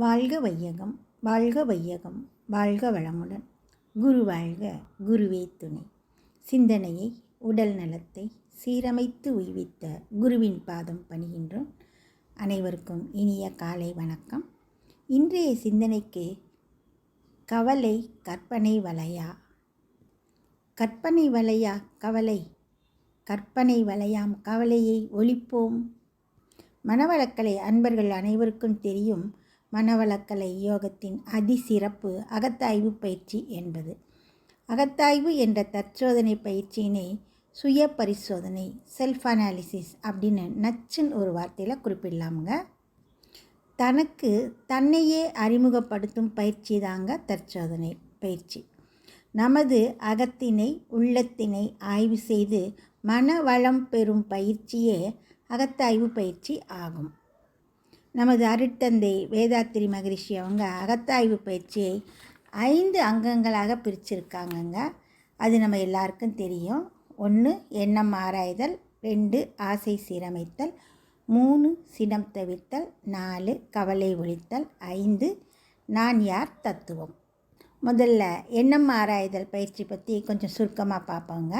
வாழ்க வையகம், வாழ்க வையகம், வாழ்க வளமுடன். குரு வாழ்க, குருவே துணை. சிந்தனையை, உடல் நலத்தை சீரமைத்து உய்வித்த குருவின் பாதம் பணிகின்றோம். அனைவருக்கும் இனிய காலை வணக்கம். இன்றைய சிந்தனைக்கு கவலை கற்பனை வலையா? கற்பனை வலையா கவலை? கற்பனை வலையாம் கவலையை ஒழிப்போம். மனவளக்கலை அன்பர்கள் அனைவருக்கும் தெரியும். மனவளக்கலை யோகத்தின் அதிசிறப்பு அகத்தாய்வு பயிற்சி என்பது. அகத்தாய்வு என்ற தற்சோதனை பயிற்சியினை சுய பரிசோதனை, செல்ஃப் அனாலிசிஸ் அப்படின்னு நச்சுன்னு ஒரு வார்த்தையில் குறிப்பிடலாமுங்க. தனக்கு தன்னையே அறிமுகப்படுத்தும் பயிற்சி தாங்க தற்சோதனை பயிற்சி. நமது அகத்தினை, உள்ளத்தினை ஆய்வு செய்து மனவளம் பெறும் பயிற்சியே அகத்தாய்வு பயிற்சி ஆகும். நமது அருட்தந்தை வேதாத்திரி மகரிஷி அவங்க அகத்தாய்வு பயிற்சியை 5 அங்கங்களாக பிரிச்சிருக்காங்கங்க. அது நம்ம எல்லாருக்கும் தெரியும். 1 எண்ணம் ஆராய்தல், 2 ஆசை சீரமைத்தல், 3 சினம் தவிர்த்தல், 4 கவலை ஒழித்தல், 5 நான் யார் தத்துவம். முதல்ல எண்ணம் ஆராய்தல் பயிற்சி பற்றி கொஞ்சம் சுருக்கமாக பார்ப்போங்க.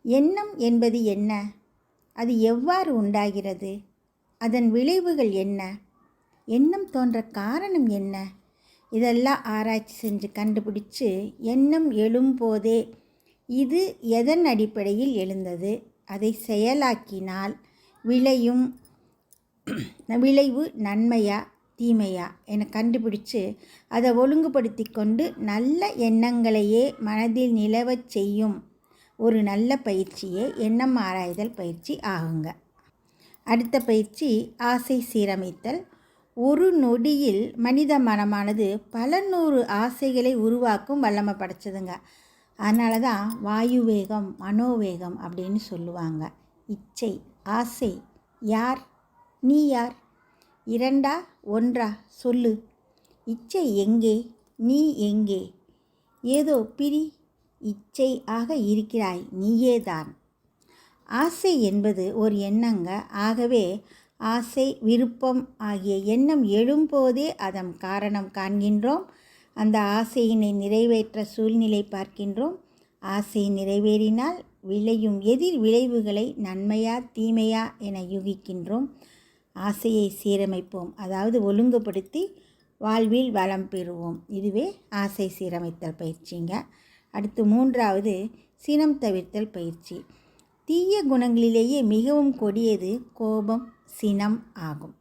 எண்ணம் என்பது என்ன? அது எவ்வாறு உண்டாகிறது? அதன் விளைவுகள் என்ன? எண்ணம் தோன்ற காரணம் என்ன? இதெல்லாம் ஆராய்ச்சி செஞ்சு கண்டுபிடிச்சு எண்ணம் எழும்போதே இது எதன் அடிப்படையில் எழுந்தது, அதை செயலாக்கினால் விளைவு நன்மையா தீமையா என கண்டுபிடிச்சு அதை ஒழுங்குபடுத்தி கொண்டு நல்ல எண்ணங்களையே மனதில் நிலவச் செய்யும் ஒரு நல்ல பயிற்சியே எண்ணம் ஆராய்தல் பயிற்சி ஆகுங்க. அடுத்த பயிற்சி ஆசை சீரமைத்தல். ஒரு நொடியில் மனித மனமானது பல 100 ஆசைகளை உருவாக்கும் வல்லமை படைச்சதுங்க. அதனால தான் வாயுவேகம், மனோவேகம் அப்படின்னு சொல்லுவாங்க. இச்சை, ஆசை, யார்? நீ யார்? 2 1 சொல்லு. இச்சை எங்கே? நீ எங்கே? ஏதோ பிரி. இச்சை ஆக இருக்கிறாய், நீயேதான். ஆசை என்பது ஒரு எண்ணங்க. ஆகவே ஆசை, விருப்பம் ஆகிய எண்ணம் எழும்போதே அதன் காரணம் காண்கின்றோம். அந்த ஆசையினை நிறைவேற்ற சூழ்நிலை பார்க்கின்றோம். ஆசை நிறைவேறினால் விளையும் எதிர் விளைவுகளை நன்மையா தீமையா என யூகிக்கின்றோம். ஆசையை சீரமைப்போம், அதாவது ஒழுங்குபடுத்தி வாழ்வில் வளம் பெறுவோம். இதுவே ஆசை சீரமைத்தல் பயிற்சிங்க. அடுத்து 3வது சினம் தவிர்த்தல் பயிற்சி. தீய குணங்களிலேயே மிகவும் கொடியது கோபம், சினம் ஆகும்.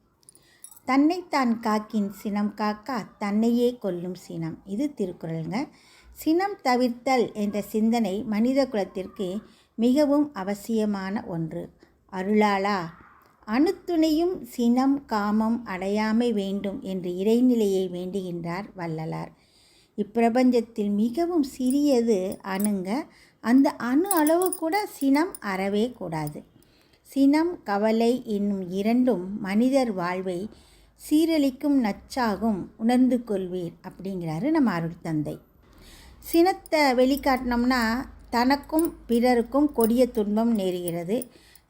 தன்னைத்தான் காக்கின் சினம் காக்கா தன்னையே கொல்லும் சினம். இது திருக்குறளுங்க. சினம் தவிர்த்தல் என்ற சிந்தனை மனித குலத்திற்கு மிகவும் அவசியமான ஒன்று. அருளாளா அணுத்துணையும் சினம் காமம் அடையாமை வேண்டும் என்று இறைநிலையை வேண்டுகின்றார் வள்ளலார். இப்பிரபஞ்சத்தில் மிகவும் சிறியது அணுங்க. அந்த அணு அளவு கூட சினம் அறவே கூடாது. சினம், கவலை என்னும் 2ம் மனிதர் வாழ்வை சீரழிக்கும் நச்சாகும், உணர்ந்து கொள்வீர் அப்படிங்கிறாரு நம்ம அருட்தந்தை. சினத்தை வெளிக்காட்டினோம்னா தனக்கும் பிறருக்கும் கொடிய துன்பம் நேருகிறது.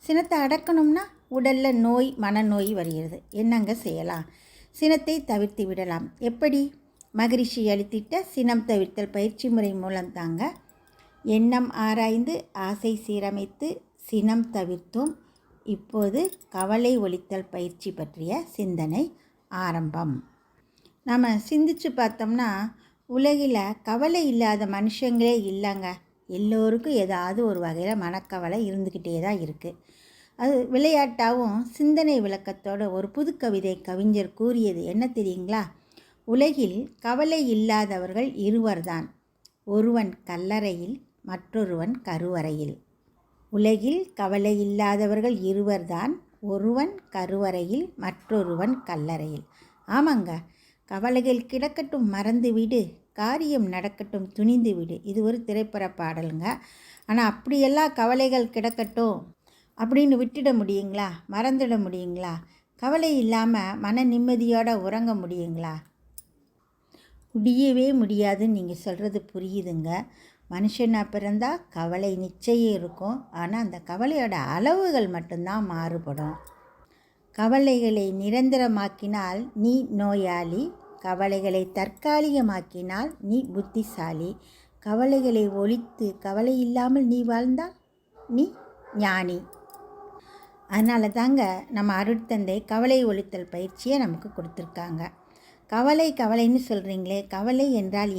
சினத்தை அடக்கணும்னா உடலில் நோய், மனநோய் வருகிறது. என்னங்க செய்யலாம்? சினத்தை தவிர்த்து விடலாம். எப்படி? மகரிஷி அளித்திட்ட சினம் தவிர்த்தல் பயிற்சி முறை மூலம்தாங்க. எண்ணம் ஆராய்ந்து ஆசை சீரமைத்து சினம் தவிர்த்தோம். இப்போது கவலை ஒழித்தல் பயிற்சி பற்றிய சிந்தனை ஆரம்பம். நம்ம சிந்திச்சு பார்த்தோம்னா உலகில் கவலை இல்லாத மனுஷங்களே இல்லைங்க. எல்லோருக்கும் ஏதாவது ஒரு வகையில் மனக்கவலை இருந்துக்கிட்டே தான் இருக்குது. அது விளையாட்டாகவும் சிந்தனை விளக்கத்தோட ஒரு புது கவிதை கவிஞர் கூறியது என்ன தெரியுங்களா? உலகில் கவலை இல்லாதவர்கள் இருவர்தான், ஒருவன் கல்லறையில், மற்றொருவன் கருவறையில். உலகில் கவலை இல்லாதவர்கள் இருவர்தான், ஒருவன் கருவறையில், மற்றொருவன் கல்லறையில். ஆமாங்க, கவலைகள் கிடக்கட்டும் மறந்து விடு, காரியம் நடக்கட்டும் துணிந்து விடு. இது ஒரு திரைப்பட பாடலுங்க. ஆனால் அப்படியெல்லாம் கவலைகள் கிடக்கட்டும் அப்படின்னு விட்டுட முடியுங்களா? மறந்துட முடியுங்களா? கவலை இல்லாமல் மன நிம்மதியோடு உறங்க முடியுங்களா? முடியவே முடியாதுன்னு நீங்கள் சொல்கிறது புரியுதுங்க. மனுஷனாக பிறந்தால் கவலை நிச்சயம் இருக்கும். ஆனால் அந்த கவலையோட அளவுகள் மட்டும்தான் மாறுபடும். கவலைகளை நிரந்தரமாக்கினால் நீ நோயாளி, கவலைகளை தற்காலிகமாக்கினால் நீ புத்திசாலி. கவலைகளை ஒழித்து கவலை இல்லாமல் நீ வாழ்ந்தால் நீ ஞானி. அதனால தாங்க நம்ம அருட்தந்தை கவலை ஒழித்தல் பயிற்சியை நமக்கு கொடுத்துருக்காங்க. கவலைன்னு சொல்கிறீங்களே, கவலை என்றால்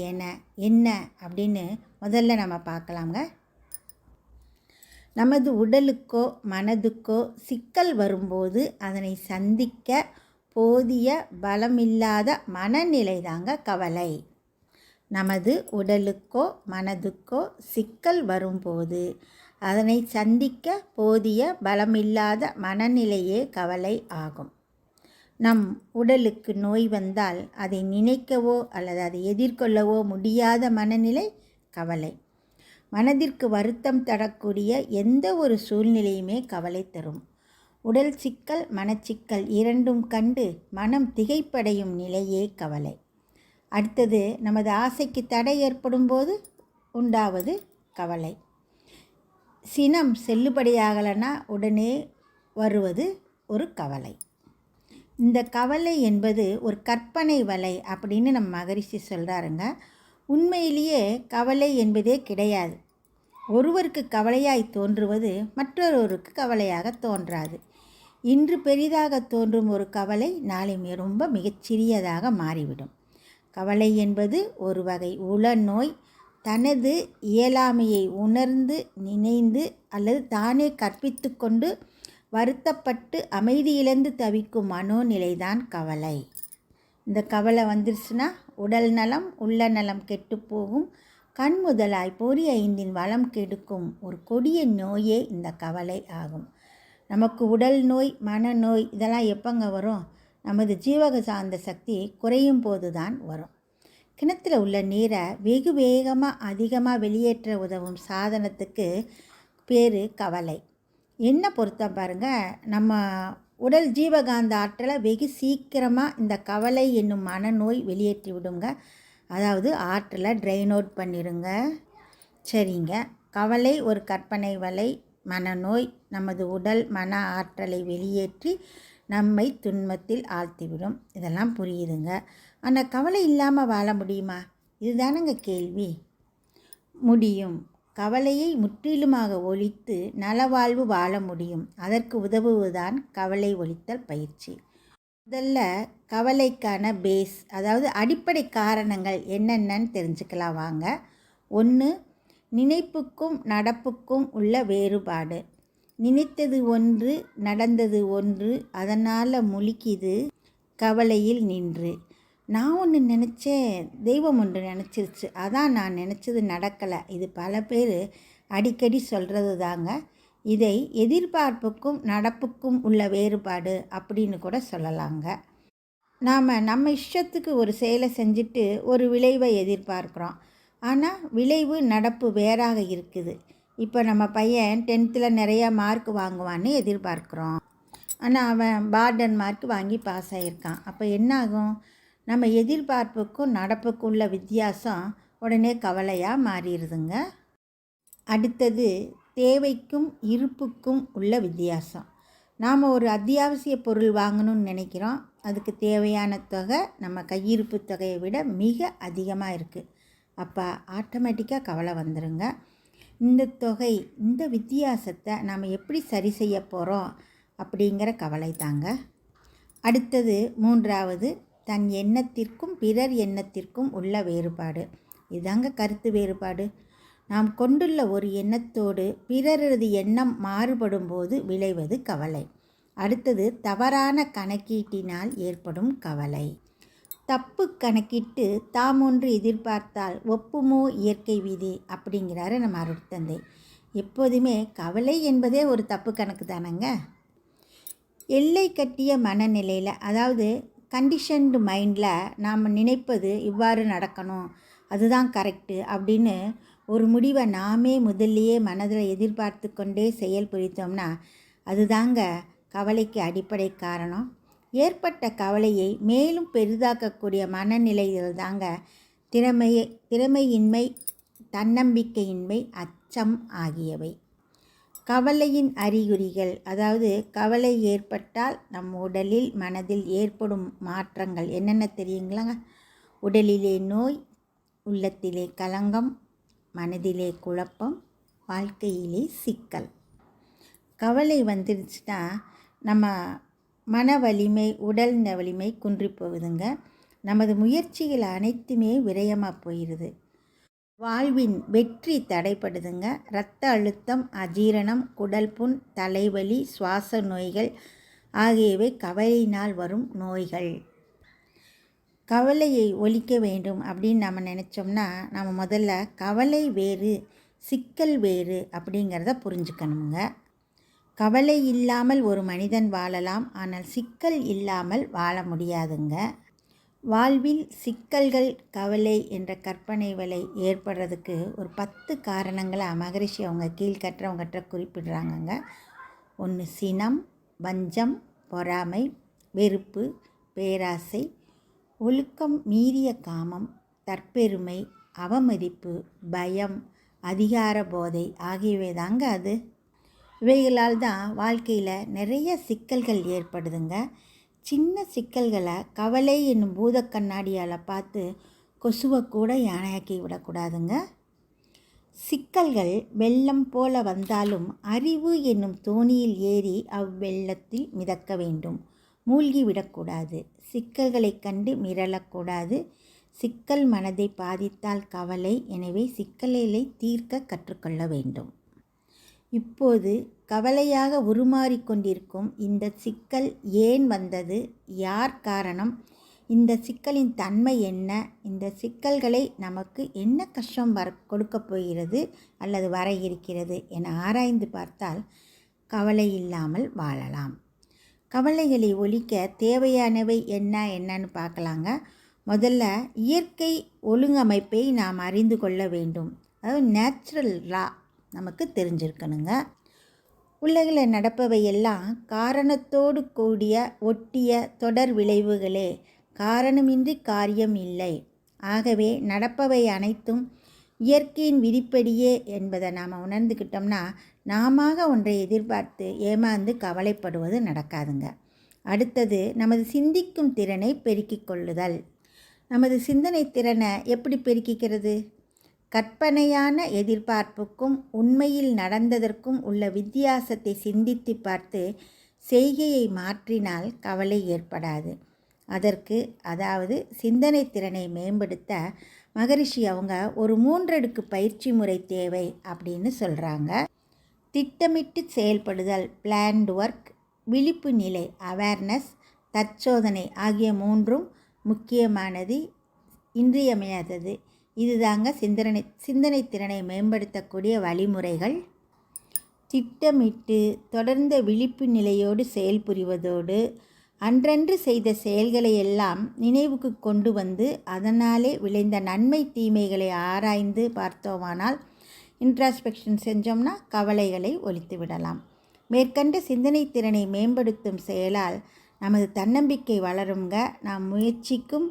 என்ன அப்படின்னு முதல்ல நம்ம பார்க்கலாங்க. நமது உடலுக்கோ மனதுக்கோ சிக்கல் வரும்போது அதனை சந்திக்க போதிய பலமில்லாத மனநிலை தாங்க கவலை. நமது உடலுக்கோ மனதுக்கோ சிக்கல் வரும்போது அதனை சந்திக்க போதிய பலமில்லாத மனநிலையே கவலை ஆகும். நம் உடலுக்கு நோய் வந்தால் அதை நினைக்கவோ அல்லது அதை எதிர்கொள்ளவோ முடியாத மனநிலை கவலை. மனதிற்கு வருத்தம் தரக்கூடிய எந்த ஒரு சூழ்நிலையுமே கவலை தரும். உடல் சிக்கல் மனச்சிக்கல் இரண்டும் கண்டு மனம் திகைப்படையும் நிலையே கவலை. அடுத்தது, நமது ஆசைக்கு தடை ஏற்படும் போது உண்டாவது கவலை. சினம் செல்லுபடியாகலைன்னா உடனே வருவது ஒரு கவலை. இந்த கவலை என்பது ஒரு கற்பனை வலை அப்படின்னு நம்ம மகரிஷி சொல்கிறாருங்க. உண்மையிலேயே கவலை என்பதே கிடையாது. ஒருவருக்கு கவலையாய் தோன்றுவது மற்றொருவருக்கு கவலையாக தோன்றாது. இன்று பெரிதாக தோன்றும் ஒரு கவலை நாளை ரொம்ப மிகச்சிறியதாக மாறிவிடும். கவலை என்பது ஒரு வகை உளநோய். தனது இயலாமையை உணர்ந்து நினைந்து அல்லது தானே கற்பித்து கொண்டு வருத்தப்பட்டு அமைதியிழந்து தவிக்கும் மனோநிலைதான் கவலை. இந்த கவலை வந்துருச்சுன்னா உடல் நலம் உள்ள நலம் கெட்டுப்போகும். கண் முதலாய் பொறி ஐந்தின் வளம் கெடுக்கும் ஒரு கொடிய நோயே இந்த கவலை ஆகும். நமக்கு உடல் நோய் மனநோய் இதெல்லாம் எப்போங்க வரும்? நமது ஜீவக சார்ந்த சக்தி குறையும் போது தான் வரும். கிணத்துல உள்ள நீரை வெகு வேகமாக அதிகமாக வெளியேற்ற உதவும் சாதனத்துக்கு பேர் கவலை. என்ன பொறுத்தம் பாருங்கள், நம்ம உடல் ஜீவகாந்த ஆற்றலை வெகு சீக்கிரமாக இந்த கவலை என்னும் மனநோய் வெளியேற்றி விடுங்க. அதாவது ஆற்றலை ட்ரெயின் அவுட் பண்ணிடுங்க. சரிங்க, கவலை ஒரு கற்பனை வலை. மனநோய் நமது உடல் மன ஆற்றலை வெளியேற்றி நம்மை துன்பத்தில் ஆழ்த்திவிடும். இதெல்லாம் புரியுதுங்க. ஆனால் கவலை இல்லாமல் வாழ முடியுமா? இதுதானங்க கேள்வி. முடியும். கவலையை முற்றிலுமாக ஒழித்து நலவாழ்வு வாழ முடியும். அதற்கு உதவுவதுதான் கவலை ஒழித்தல் பயிற்சி. முதல்ல கவலைக்கான பேஸ், அதாவது அடிப்படை காரணங்கள் என்னென்னு தெரிஞ்சுக்கலாம் வாங்க. 1, நினைப்புக்கும் நடப்புக்கும் உள்ள வேறுபாடு. நினைத்தது ஒன்று, நடந்தது ஒன்று, அதனால் முழிக்குது கவலையில் நின்று. நான் ஒன்று நினச்சேன், தெய்வம் ஒன்று நினச்சிருச்சு, அதான் நான் நினச்சது நடக்கலை. இது பல பேர் அடிக்கடி சொல்கிறது தாங்க. இதை எதிர்பார்ப்புக்கும் நடப்புக்கும் உள்ள வேறுபாடு அப்படின்னு கூட சொல்லலாங்க. நம்ம இஷ்டத்துக்கு ஒரு செயலை செஞ்சுட்டு ஒரு விளைவை எதிர்பார்க்குறோம். ஆனால் விளைவு நடப்பு வேறாக இருக்குது. இப்போ நம்ம பையன் 10th நிறையா மார்க் வாங்குவான்னு எதிர்பார்க்குறோம். ஆனால் அவன் பார்டன் மார்க் வாங்கி பாஸ் ஆகியிருக்கான். அப்போ என்ன ஆகும்? நம்ம எதிர்பார்ப்புக்கும் நடப்புக்கும் உள்ள வித்தியாசம் உடனே கவலையாக மாறிடுதுங்க. அடுத்தது தேவைக்கும் இருப்புக்கும் உள்ள வித்தியாசம். நாம் ஒரு அத்தியாவசிய பொருள் வாங்கணும்னு நினைக்கிறோம். அதுக்கு தேவையான தொகை நம்ம கையிருப்பு தொகையை விட மிக அதிகமாக இருக்குது. அப்போ ஆட்டோமேட்டிக்காக கவலை வந்துடுங்க. இந்த தொகை, இந்த வித்தியாசத்தை நாம் எப்படி சரி செய்ய போகிறோம் அப்படிங்கிற கவலை தாங்க. அடுத்தது 3வது, தன் எண்ணத்திற்கும் பிறர் எண்ணத்திற்கும் உள்ள வேறுபாடு. இதாங்க கருத்து வேறுபாடு. நாம் கொண்டுள்ள ஒரு எண்ணத்தோடு பிறரது எண்ணம் மாறுபடும் போது விளைவது கவலை. அடுத்தது தவறான கணக்கீட்டினால் ஏற்படும் கவலை. தப்பு கணக்கிட்டு தாம் ஒன்று எதிர்பார்த்தால் ஒப்புமோ இயற்கை விதி அப்படிங்கிறாரு நம்ம அருட்தந்தை. எப்போதுமே கவலை என்பதே ஒரு தப்பு கணக்கு தானங்க. எல்லை கட்டிய மனநிலையில், அதாவது கண்டிஷன்டு மைண்டில் நாம் நினைப்பது இவ்வாறு நடக்கணும், அதுதான் கரெக்டு அப்படின்னு ஒரு முடிவை நாமே முதல்லையே மனதில் எதிர்பார்த்து கொண்டே செயல் புரித்தோம்னா அதுதாங்க கவலைக்கு அடிப்படை காரணம். ஏற்பட்ட கவலையை மேலும் பெரிதாக்கக்கூடிய மனநிலையில் தாங்க திறமையின்மை, தன்னம்பிக்கையின்மை, அச்சம் ஆகியவை. கவலையின் அறிகுறிகள், அதாவது கவலை ஏற்பட்டால் நம் உடலில் மனதில் ஏற்படும் மாற்றங்கள் என்னென்ன தெரியுங்களாங்க? உடலிலே நோய், உள்ளத்திலே கலங்கம், மனதிலே குழப்பம், வாழ்க்கையிலே சிக்கல். கவலை வந்துடுச்சுன்னா நம்ம மன வலிமை, உடல் வலிமை குன்றி போகுதுங்க. நமது முயற்சிகள் அனைத்துமே விரயமாக போயிடுது. வாழ்வின் வெற்றி தடைப்படுதுங்க. இரத்த அழுத்தம், அஜீரணம், குடல் புண், தலைவலி, சுவாச நோய்கள் ஆகியவை கவலையினால் வரும் நோய்கள். கவலையை ஒழிக்க வேண்டும் அப்படின்னு நம்ம நினச்சோம்னா நம்ம முதல்ல கவலை வேறு, சிக்கல் வேறு அப்படிங்கிறத புரிஞ்சுக்கணுங்க. கவலை இல்லாமல் ஒரு மனிதன் வாழலாம், ஆனால் சிக்கல் இல்லாமல் வாழ முடியாதுங்க. வாழ்வில் சிக்கல்கள், கவலை என்ற கற்பனை வலை ஏற்படுறதுக்கு ஒரு 10 காரணங்களை மகரிஷி அவங்க கீழ்கற்றவங்ககிட்ட குறிப்பிடுறாங்கங்க. 1 சினம், வஞ்சம், பொறாமை, வெறுப்பு, பேராசை, ஒழுக்கம் மீறிய காமம், தற்பெருமை, அவமதிப்பு, பயம், அதிகார போதை ஆகியவை தாங்க அது. இவைகளால் தான் வாழ்க்கையில் நிறைய சிக்கல்கள் ஏற்படுதுங்க. சின்ன சிக்கல்களை கவலை என்னும் பூத கண்ணாடியால் பார்த்து கொசுவை கூட யானையாக்கி விடக்கூடாதுங்க. சிக்கல்கள் வெள்ளம் போல வந்தாலும் அறிவு என்னும் தோணியில் ஏறி அவ்வெள்ளத்தில் மிதக்க வேண்டும், மூழ்கி விடக்கூடாது. சிக்கல்களை கண்டு மிரளக்கூடாது. சிக்கல் மனதை பாதித்தால் கவலை, எனவே சிக்கல்களை தீர்க்க கற்றுக்கொள்ள வேண்டும். இப்போது கவலையாக உருமாறிக்கொண்டிருக்கும் இந்த சிக்கல் ஏன் வந்தது, யார் காரணம், இந்த சிக்கலின் தன்மை என்ன, இந்த சிக்கல்களை நமக்கு என்ன கஷ்டம் கொடுக்கப் போகிறது அல்லது வர இருக்கிறது என ஆராய்ந்து பார்த்தால் கவலை இல்லாமல் வாழலாம். கவலைகளை ஒழிக்க தேவையானவை என்னன்னு பார்க்கலாங்க. முதல்ல இயற்கை ஒழுங்கமைப்பை நாம் அறிந்து கொள்ள வேண்டும். அதாவது நேச்சுரல் லா நமக்கு தெரிஞ்சிருக்கணுங்க. உலகில் நடப்பவை எல்லாம் காரணத்தோடு கூடிய ஒட்டிய தொடர் விளைவுகளே, காரணமின்றி காரியம் இல்லை. ஆகவே நடப்பவை அனைத்தும் இயற்கையின் விதிப்படியே என்பதை நாம் உணர்ந்துக்கிட்டோம்னா நாம ஒன்றை எதிர்பார்த்து ஏமாந்து கவலைப்படுவது நடக்காதுங்க. அடுத்தது நமது சிந்திக்கும் திறனை பெருக்கிக் கொள்ளுதல். நமது சிந்தனை திறனை எப்படி பெருக்கிக்கிறது? கற்பனையான எதிர்பார்ப்புக்கும் உண்மையில் நடந்ததற்கும் உள்ள வித்தியாசத்தை சிந்தித்து பார்த்து செய்கையை மாற்றினால் கவலை ஏற்படாது. அதற்கு, அதாவது சிந்தனை திறனை மேம்படுத்த மகரிஷி அவங்க ஒரு 3 அடுக்கு பயிற்சி முறை தேவை அப்படின்னு சொல்கிறாங்க. திட்டமிட்டு செயல்படுதல், பிளான்டு ஒர்க், விழிப்பு நிலை, அவேர்னஸ், தற்சோதனை ஆகிய 3ம் முக்கியமானது, இன்றியமையாதது. இதுதாங்க சிந்தனை திறனை மேம்படுத்தக்கூடிய வழிமுறைகள். திட்டமிட்டு தொடர்ந்த விழிப்பு நிலையோடு செயல்புரிவதோடு அன்றன்று செய்த செயல்களை எல்லாம் நினைவுக்கு கொண்டு வந்து அதனாலே விளைந்த நன்மை தீமைகளை ஆராய்ந்து பார்த்தோமானால், இன்ட்ராஸ்பெக்ஷன் செஞ்சோம்னா கவலைகளை ஒழித்து விடலாம். மேற்கண்ட சிந்தனை திறனை மேம்படுத்தும் செயலால் நமது தன்னம்பிக்கை வளருங்க. நாம் முயற்சிக்கும்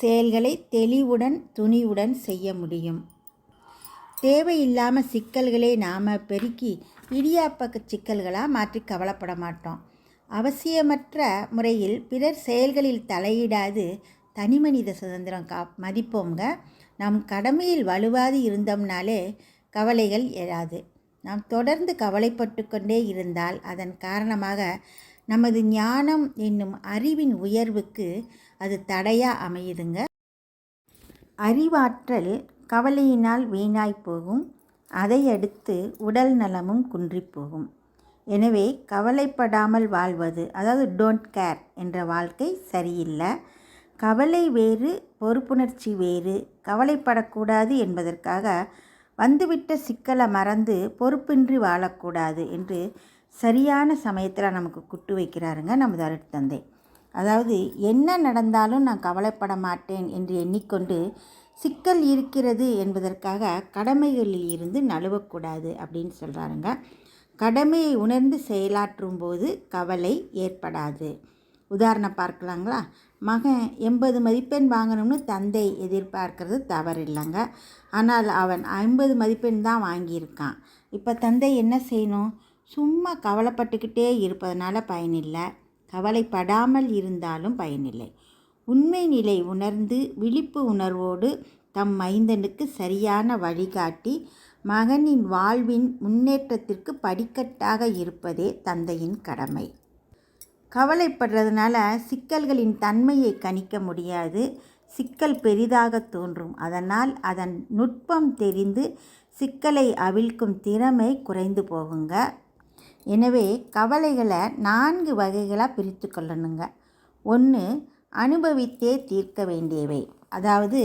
செயல்களை தெளிவுடன் துணிவுடன் செய்ய முடியும். தேவையில்லாமல் சிக்கல்களை நாம் பெருக்கி இடியாப்ப சிக்கல்களாக மாற்றி கவலைப்பட மாட்டோம். அவசியமற்ற முறையில் பிறர் செயல்களில் தலையிடாது தனிமனித சுதந்திரம் மதிப்போங்க. நம் கடமையில் வலுவாது இருந்தோம்னாலே கவலைகள் எழாது. நாம் தொடர்ந்து கவலைப்பட்டு கொண்டே இருந்தால் அதன் காரணமாக நமது ஞானம் என்னும் அறிவின் உயர்வுக்கு அது தடையாக அமையுதுங்க. அறிவாற்றல் கவலையினால் வீணாய் போகும். அதை அடுத்து உடல் நலமும் குன்றி போகும். எனவே கவலைப்படாமல் வாழ்வது, அதாவது டோன்ட் கேர் என்ற வாழ்க்கை சரியில்லை. கவலை வேறு, பொறுப்புணர்ச்சி வேறு. கவலைப்படக்கூடாது என்பதற்காக வந்துவிட்ட சிக்கலை மறந்து பொறுப்பின்றி வாழக்கூடாது என்று சரியான சமயத்தில் நமக்கு குட்டு வைக்கிறாருங்க நமது அருட்தந்தை. அதாவது என்ன நடந்தாலும் நான் கவலைப்பட மாட்டேன் என்று எண்ணிக்கொண்டு சிக்கல் இருக்கிறது என்பதற்காக கடமைகளில் இருந்து நழுவக்கூடாது அப்படின்னு சொல்கிறாருங்க. கடமையை உணர்ந்து செயலாற்றும் போது கவலை ஏற்படாது. உதாரணம் பார்க்கலாங்களா? மகன் 80 மதிப்பெண் வாங்கணும்னு தந்தை எதிர்பார்க்கறது தவறில்லைங்க. ஆனால் அவன் 50 மதிப்பெண் தான் வாங்கியிருக்கான். இப்போ தந்தை என்ன செய்யணும்? சும்மா கவலைப்பட்டுக்கிட்டே இருப்பதனால பயனில்லை, கவலைப்படாமல் இருந்தாலும் பயனில்லை. உண்மை நிலை உணர்ந்து விழிப்பு உணர்வோடு தம் மைந்தனுக்கு சரியான வழிகாட்டி மகனின் வாழ்வின் முன்னேற்றத்திற்கு படிக்கட்டாக இருப்பதே தந்தையின் கடமை. கவலைப்படுறதுனால சிக்கல்களின் தன்மையை கணிக்க முடியாது. சிக்கல் பெரிதாக தோன்றும். அதனால் அதன் நுட்பம் தெரிந்து சிக்கலை அவிழ்க்கும் திறமை குறைந்து போகுங்க. எனவே கவலைகளை 4 வகைகளாக பிரித்து கொள்ளணுங்க. 1, அனுபவித்தே தீர்க்க வேண்டியவை. அதாவது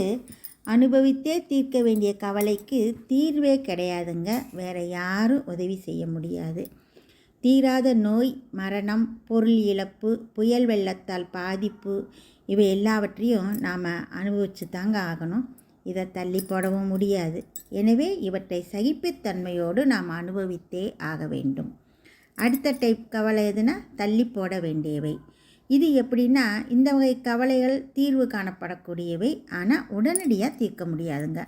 அனுபவித்தே தீர்க்க வேண்டிய கவலைக்கு தீர்வே கிடையாதுங்க. வேறு யாரும் உதவி செய்ய முடியாது. தீராத நோய், மரணம், பொருள் இழப்பு, புயல் வெள்ளத்தால் பாதிப்பு, இவை எல்லாவற்றையும் நாம் அனுபவித்து தாங்க ஆகணும். இதை தள்ளி போடவும் முடியாது. எனவே இவற்றை சகிப்புத்தன்மையோடு நாம் அனுபவித்தே ஆக வேண்டும். அடுத்த டைப் கவலை எதுனா தள்ளி போட வேண்டியவை. இது எப்படின்னா, இந்த வகை கவலைகள் தீர்வு காணப்படக்கூடியவை, ஆனால் உடனடியாக தீர்க்க முடியாதுங்க.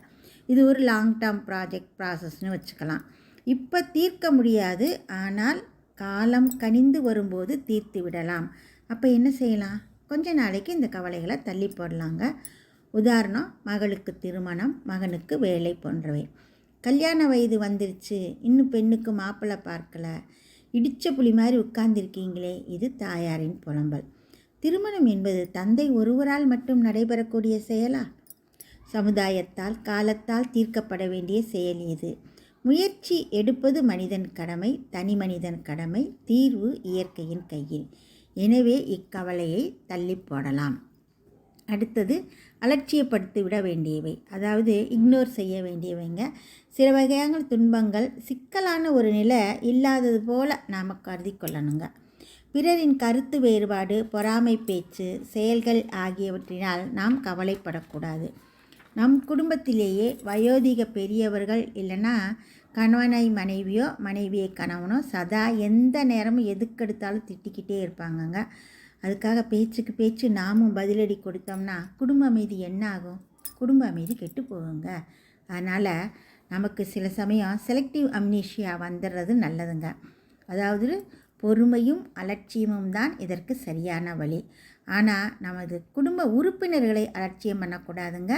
இது ஒரு லாங் டேர்ம் ப்ராசஸ்னு வச்சுக்கலாம். இப்போ தீர்க்க முடியாது, ஆனால் காலம் கனிந்து வரும்போது தீர்த்து விடலாம். அப்போ என்ன செய்யலாம்? கொஞ்ச நாளைக்கு இந்த கவலைகளை தள்ளி போடலாங்க. உதாரணம், மகளுக்கு திருமணம், மகனுக்கு வேலை போன்றவை. கல்யாண வயது வந்துருச்சு, இன்னும் பெண்ணுக்கு மாப்பிள்ளை பார்க்கலை, இடித்த புலி மாதிரி உட்கார்ந்திருக்கீங்களே, இது தாயாரின் புலம்பல். திருமணம் என்பது தந்தை ஒருவரால் மட்டும் நடைபெறக்கூடிய செயலா? சமுதாயத்தால், காலத்தால் தீர்க்கப்பட வேண்டிய செயல் இது. முயற்சி எடுப்பது மனிதன் கடமை, தனி மனிதன் கடமை, தீர்வு இயற்கையின் கையில். எனவே இக்கவலையை தள்ளி போடலாம். அடுத்தது அலட்சியப்படுத்தி விட வேண்டியவை, அதாவது இக்னோர் செய்ய வேண்டியவைங்க. சில வகையான துன்பங்கள் சிக்கலான ஒரு நிலை இல்லாதது போல் நாம் கருதி கொள்ளணுங்க. பிறரின் கருத்து வேறுபாடு, பொறாமை பேச்சு, செயல்கள் ஆகியவற்றினால் நாம் கவலைப்படக்கூடாது. நம் குடும்பத்திலேயே வயோதிக பெரியவர்கள் இல்லைன்னா கணவனை மனைவியோ மனைவியை கணவனோ சதா எந்த நேரமும் எதுக்கெடுத்தாலும் திட்டிக்கிட்டே இருப்பாங்கங்க. அதுக்காக பேச்சுக்கு பேச்சு நாமும் பதிலடி கொடுத்தோம்னா குடும்ப அமைதி என்ன ஆகும்? குடும்ப அமைதி கெட்டு போகுங்க. அதனால் நமக்கு சில சமயம் செலக்டிவ் அம்னீஷியா வந்துடுறது நல்லதுங்க. அதாவது பொறுமையும் அலட்சியமும் தான் இதற்கு சரியான வழி. ஆனால் நமது குடும்ப உறுப்பினர்களை அலட்சியம் பண்ணக்கூடாதுங்க.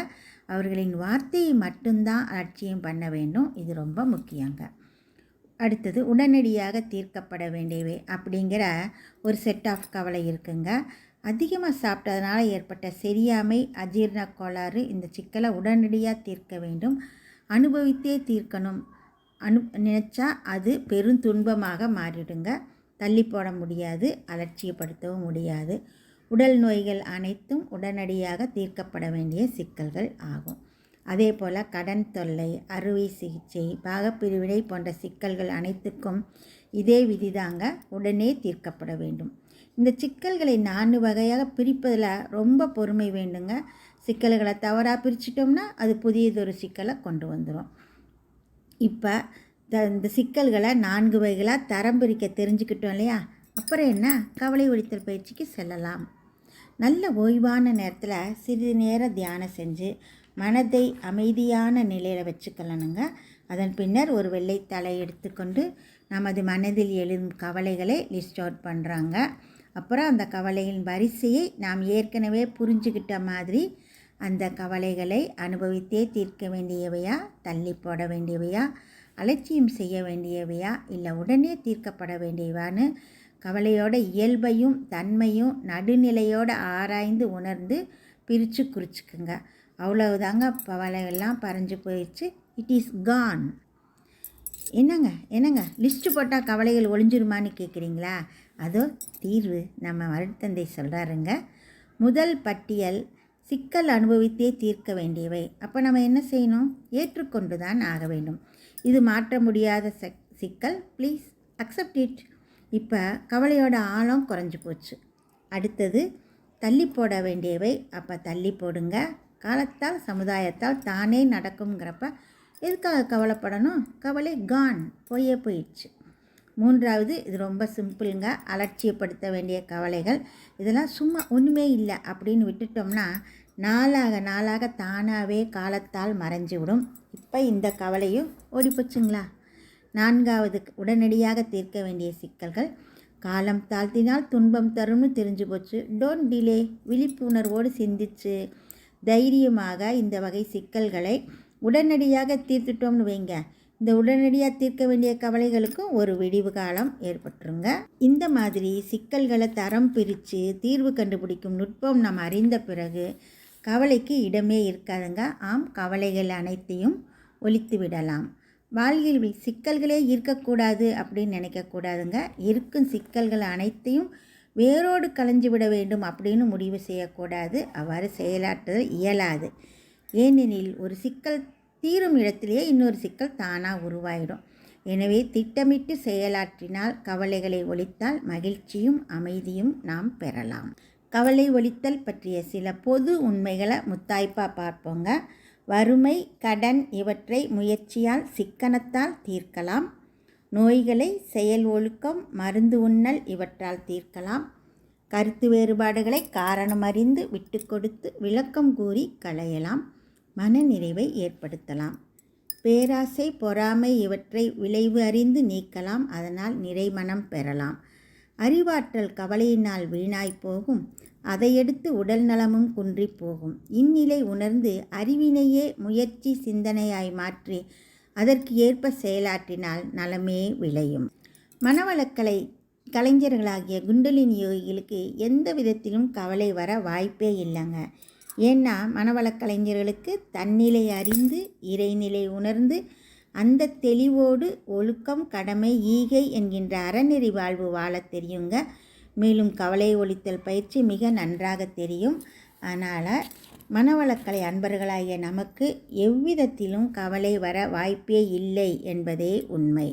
அவர்களின் வார்த்தையை மட்டும்தான் அலட்சியம் பண்ண வேண்டும். இது ரொம்ப முக்கியங்க. அடுத்தது உடனடியாக தீர்க்கப்பட வேண்டியவை அப்படிங்கிற ஒரு செட் ஆஃப் கவலை இருக்குங்க. அதிகமாக சாப்பிட்டதுனால ஏற்பட்ட செரியாமை, அஜீரண கோளாறு, இந்த சிக்கலை உடனடியாக தீர்க்க வேண்டும். அனுபவித்தே தீர்க்கணும் நினச்சா அது பெரும் துன்பமாக மாறிடுங்க. தள்ளி போட முடியாது, அலட்சியப்படுத்தவும் முடியாது. உடல் நோய்கள் அனைத்தும் உடனடியாக தீர்க்கப்பட வேண்டிய சிக்கல்கள் ஆகும். அதே போல் கடன் தொல்லை, அறுவை சிகிச்சை, பாகப்பிரிவினை போன்ற சிக்கல்கள் அனைத்துக்கும் இதே விதிதாங்க, உடனே தீர்க்கப்பட வேண்டும். இந்த சிக்கல்களை 4 வகையாக பிரிப்பதில் ரொம்ப பொறுமை வேண்டுங்க. சிக்கல்களை தவறாக பிரிச்சிட்டோம்னா அது புதியதொரு சிக்கலை கொண்டு வந்துடும். இப்போ இந்த சிக்கல்களை 4 வகைகளாக தரம் பிரிக்க தெரிஞ்சுக்கிட்டோம் இல்லையா? அப்புறம் என்ன, கவலை ஒழித்தல் பயிற்சிக்கு செல்லலாம். நல்ல ஓய்வான நேரத்தில் சிறிது நேரம் தியானம் செஞ்சு மனதை அமைதியான நிலையில் வச்சுக்கலனுங்க. அதன் பின்னர் ஒரு வெள்ளைத்தாளை எடுத்துக்கொண்டு நமது மனதில் எழும் கவலைகளை லிஸ்ட் அவுட் பண்ணுறாங்க. அப்புறம் அந்த கவலையின் வரிசையை நாம் ஏற்கனவே புரிஞ்சுக்கிட்ட மாதிரி அந்த கவலைகளை அனுபவித்தே தீர்க்க வேண்டியவையா, தள்ளி போட வேண்டியவையா, அலட்சியம் செய்ய வேண்டியவையா, இல்லை உடனே தீர்க்கப்பட வேண்டியவான்னு கவலையோட இயல்பையும் தன்மையும் நடுநிலையோடு ஆராய்ந்து உணர்ந்து பிரித்து குறிச்சிக்குங்க. அவ்வளவுதாங்க. கவலையெல்லாம் பறஞ்சு போயிடுச்சு. It is gone. என்னங்க லிஸ்ட்டு போட்டால் கவலைகள் ஒழிஞ்சிருமான்னு கேட்குறீங்களா? அதோ தீர்வு நம்ம வருத்தந்தை சொல்கிறாருங்க. முதல் பட்டியல் சிக்கல் அனுபவித்தே தீர்க்க வேண்டியவை. அப்போ நம்ம என்ன செய்யணும்? ஏற்றுக்கொண்டு தான் ஆக வேண்டும். இது மாற்ற முடியாத சிக்கல், ப்ளீஸ் அக்செப்ட் இட். இப்போ கவலையோட ஆழம் குறைஞ்சி போச்சு. அடுத்தது தள்ளி போட வேண்டியவை. அப்போ தள்ளி போடுங்க. காலத்தால் சமுதாயத்தால் தானே நடக்குங்கிறப்ப எதுக்காக கவலைப்படணும்? கவலை கான், போயிடுச்சு. 3வது, இது ரொம்ப சிம்பிளுங்க. அலட்சியப்படுத்த வேண்டிய கவலைகள். இதெல்லாம் சும்மா ஒன்றுமே இல்லை அப்படின்னு விட்டுட்டோம்னா நாளாக தானாகவே காலத்தால் மறைஞ்சி விடும். இப்போ இந்த கவலையும் ஓடி போச்சுங்களா? 4வது, உடனடியாக தீர்க்க வேண்டிய சிக்கல்கள். காலம் தாழ்த்தினால் துன்பம் தரும்னு தெரிஞ்சு போச்சு. Don't delay. விழிப்புணர்வோடு சிந்திச்சு தைரியமாக இந்த வகை சிக்கல்களை உடனடியாக தீர்த்துட்டோம்னு வைங்க, இந்த உடனடியாக தீர்க்க வேண்டிய கவலைகளுக்கும் ஒரு விடிவு காலம் ஏற்பட்டுருங்க. இந்த மாதிரி சிக்கல்களை தரம் பிரித்து தீர்வு கண்டுபிடிக்கும் நுட்பம் நாம் அறிந்த பிறகு கவலைக்கு இடமே இருக்காதுங்க. ஆம், கவலைகள் அனைத்தையும் ஒழித்து விடலாம். வாழ்வில் சிக்கல்களே இருக்கக்கூடாது அப்படின்னு நினைக்கக்கூடாதுங்க. இருக்கும் சிக்கல்கள் அனைத்தையும் வேரோடு களைஞ்சு விட வேண்டும் அப்படின்னு முடிவு செய்யக்கூடாது. அவ்வாறு செயலாற்றுதல் இயலாது. ஏனெனில் ஒரு சிக்கல் தீரும் இடத்திலேயே இன்னொரு சிக்கல் தானாக உருவாயிடும். எனவே திட்டமிட்டு செயலாற்றினால் கவலைகளை ஒழித்தால் மகிழ்ச்சியும் அமைதியும் நாம் பெறலாம். கவலை ஒழித்தல் பற்றிய சில பொது உண்மைகளை முத்தாய்ப்பாக பார்ப்போங்க. வறுமை, கடன் இவற்றை முயற்சியால் சிக்கனத்தால் தீர்க்கலாம். நோய்களை செயல் ஒழுக்கம், மருந்து உண்ணல் இவற்றால் தீர்க்கலாம். கருத்து வேறுபாடுகளை காரணம் அறிந்து விட்டு கொடுத்து விளக்கம் கூறி களையலாம். மனநிறைவை ஏற்படுத்தலாம். பேராசை, பொறாமை இவற்றை விளைவு அறிந்து நீக்கலாம். அதனால் நிறைமனம் பெறலாம். அறிவாற்றல் கவலையினால் வீணாய் போகும். அதையடுத்து உடல் நலமும் குன்றி போகும். இந்நிலை உணர்ந்து அறிவினையே முயற்சி சிந்தனையாய் மாற்றி அதற்கு ஏற்ப செயலாற்றினால் நலமே விளையும். மனவளக்கலை கலைஞர்களாகிய குண்டலினி யோகிகளுக்கு எந்த விதத்திலும் கவலை வர வாய்ப்பே இல்லைங்க. ஏன்னா மனவளக்கலைஞர்களுக்கு தன்னிலை அறிந்து இறைநிலை உணர்ந்து அந்த தெளிவோடு ஒழுக்கம், கடமை, ஈகை என்கின்ற அறநெறி வாழ்வு வாழ தெரியுங்க. மேலும் கவலை ஒழித்தல் பயிற்சி மிக நன்றாக தெரியும். அதனால் மனவளக்கலை அன்பர்களாகிய நமக்கு எவ்விதத்திலும் கவலை வர வாய்ப்பே இல்லை என்பதே உண்மை.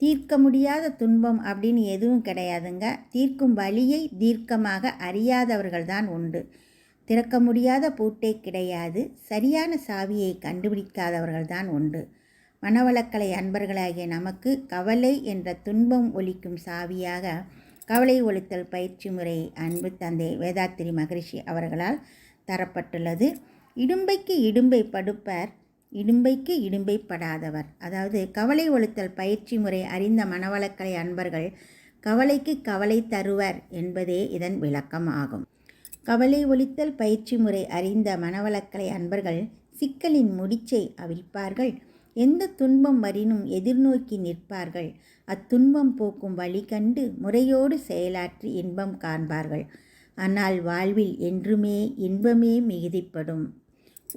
தீர்க்க முடியாத துன்பம் அப்படின்னு எதுவும் கிடையாதுங்க. தீர்க்கும் வழியை தீர்க்கமாக அறியாதவர்கள்தான் உண்டு. திறக்க முடியாத பூட்டே கிடையாது. சரியான சாவியை கண்டுபிடிக்காதவர்கள்தான் உண்டு. மனவளக்கலை அன்பர்களாகிய நமக்கு கவலை என்ற துன்பம் ஒழிக்கும் சாவியாக கவலை ஒழித்தல் பயிற்சி முறை அன்பு தந்தை வேதாத்திரி மகரிஷி அவர்களால் தரப்பட்டுள்ளது. இடும்பைக்கு இடும்பை படுப்பர், இடும்பைக்கு இடும்பை படாதவர். அதாவது கவலை ஒழித்தல் பயிற்சி முறை அறிந்த மனவளக்கலை அன்பர்கள் கவலைக்கு கவலை தருவர் என்பதே இதன் விளக்கம் ஆகும். கவலை ஒழித்தல் பயிற்சி முறை அறிந்த மனவளக்கலை அன்பர்கள் சிக்கலின் முடிச்சை அவிழ்ப்பார்கள். எந்த துன்பம் வரினும் எதிர்நோக்கி நிற்பார்கள். அத்துன்பம் போக்கும் வழி கண்டு முறையோடு செயலாற்றி இன்பம் காண்பார்கள். ஆனால் வாழ்வில் என்றுமே இன்பமே மிகுதிப்படும்.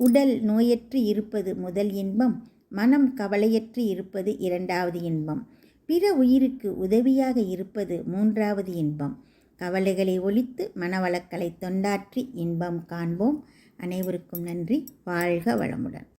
உடல் நோயற்று இருப்பது முதல் இன்பம். மனம் கவலையற்று இருப்பது 2வது இன்பம். பிற உயிருக்கு உதவியாக இருப்பது 3வது இன்பம். கவலைகளை ஒழித்து மனவளக்கலை தொண்டாற்றி இன்பம் காண்போம். அனைவருக்கும் நன்றி. வாழ்க வளமுடன்.